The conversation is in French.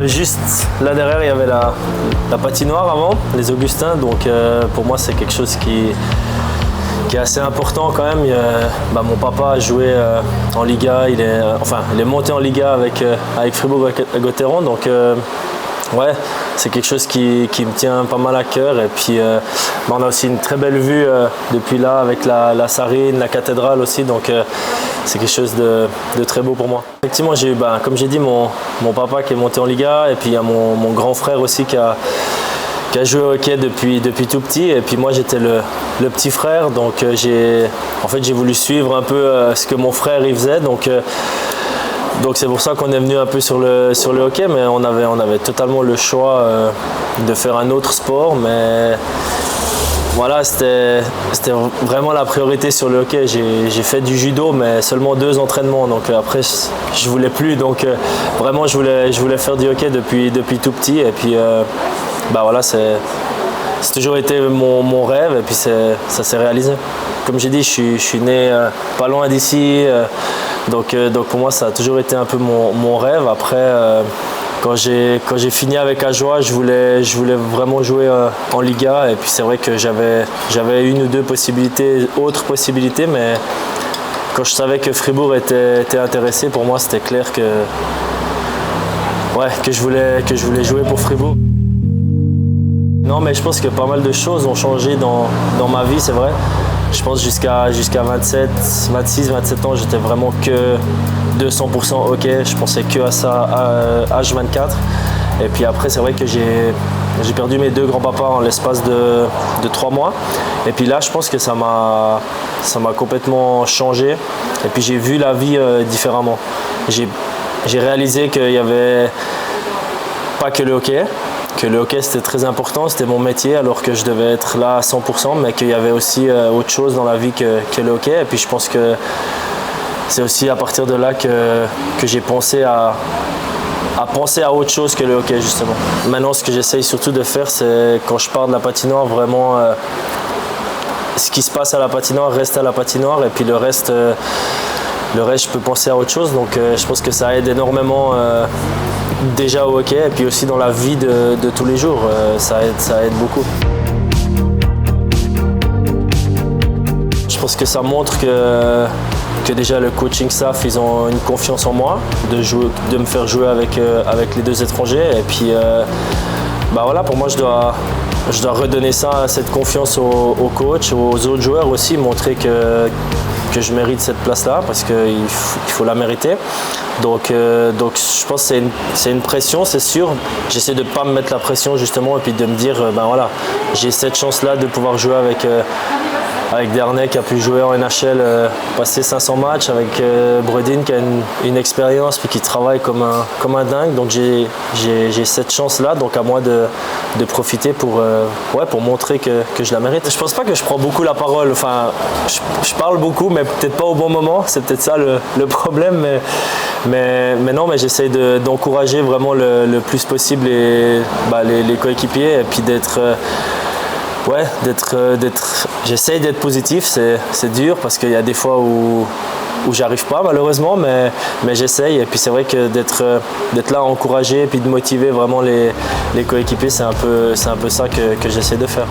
Juste là derrière, il y avait la patinoire avant, les Augustins, donc pour moi c'est quelque chose qui est assez important quand même. Mon papa a joué en Liga, il est monté en Liga avec Fribourg-Gotteron, donc ouais, c'est quelque chose qui me tient pas mal à cœur. Et puis on a aussi une très belle vue depuis là avec la Sarine, la cathédrale aussi, donc c'est quelque chose de très beau pour moi. Effectivement, j'ai eu, comme j'ai dit, mon papa qui est monté en Liga, et puis il y a mon grand frère aussi qui a joué au hockey depuis tout petit, et puis moi j'étais le petit frère, donc j'ai voulu suivre un peu ce que mon frère il faisait, donc c'est pour ça qu'on est venu un peu sur le hockey, mais on avait totalement le choix de faire un autre sport, mais voilà, c'était vraiment la priorité sur le hockey. J'ai fait du judo, mais seulement 2 entraînements, donc après je voulais plus, donc vraiment je voulais faire du hockey depuis tout petit, et puis voilà, c'est toujours été mon rêve, et puis ça s'est réalisé. Comme j'ai dit, je suis né pas loin d'ici, donc pour moi ça a toujours été un peu mon rêve. Après, quand j'ai fini avec Ajoie, je voulais vraiment jouer en Liga, et puis c'est vrai que j'avais 1 ou 2 autres possibilités, mais quand je savais que Fribourg était intéressé, pour moi c'était clair que je voulais jouer pour Fribourg. Non, mais je pense que pas mal de choses ont changé dans ma vie, c'est vrai. Je pense jusqu'à 26, 27 ans, j'étais vraiment que 200% hockey. Je pensais que à ça, à H24. Et puis après, c'est vrai que j'ai perdu mes 2 grands-papas en l'espace de 3 mois. Et puis là, je pense que ça m'a complètement changé. Et puis j'ai vu la vie différemment. J'ai réalisé qu'il n'y avait pas que le hockey. Que le hockey c'était très important, c'était mon métier, alors que je devais être là à 100%, mais qu'il y avait aussi autre chose dans la vie que le hockey. Et puis je pense que c'est aussi à partir de là que j'ai pensé à penser à autre chose que le hockey, justement. Maintenant, ce que j'essaye surtout de faire, c'est quand je pars de la patinoire, vraiment ce qui se passe à la patinoire reste à la patinoire, et puis le reste je peux penser à autre chose. Donc je pense que ça aide énormément déjà au hockey, et puis aussi dans la vie de tous les jours, ça aide beaucoup. Je pense que ça montre que déjà le coaching staff, ils ont une confiance en moi, de me faire jouer avec les 2 étrangers, et puis voilà, pour moi je dois redonner cette confiance au coach, aux autres joueurs aussi, montrer que je mérite cette place-là, parce qu'il faut la mériter. Donc je pense que c'est une pression, c'est sûr. J'essaie de ne pas me mettre la pression, justement, et puis de me dire, voilà, j'ai cette chance-là de pouvoir jouer avec Dernay qui a pu jouer en NHL, passer 500 matchs, avec Bredin qui a une expérience, puis qui travaille comme un dingue. Donc j'ai cette chance-là, donc à moi de profiter pour montrer que je la mérite. Je pense pas que je prends beaucoup la parole, enfin je parle beaucoup, mais peut-être pas au bon moment, c'est peut-être ça le problème, mais non, mais j'essaye d'encourager vraiment le plus possible les coéquipiers, et puis j'essaye d'être positif, c'est dur parce qu'il y a des fois où j'arrive pas malheureusement, mais j'essaye, et puis c'est vrai que d'être là à encourager et puis de motiver vraiment les coéquipiers, c'est un peu ça que j'essaie de faire.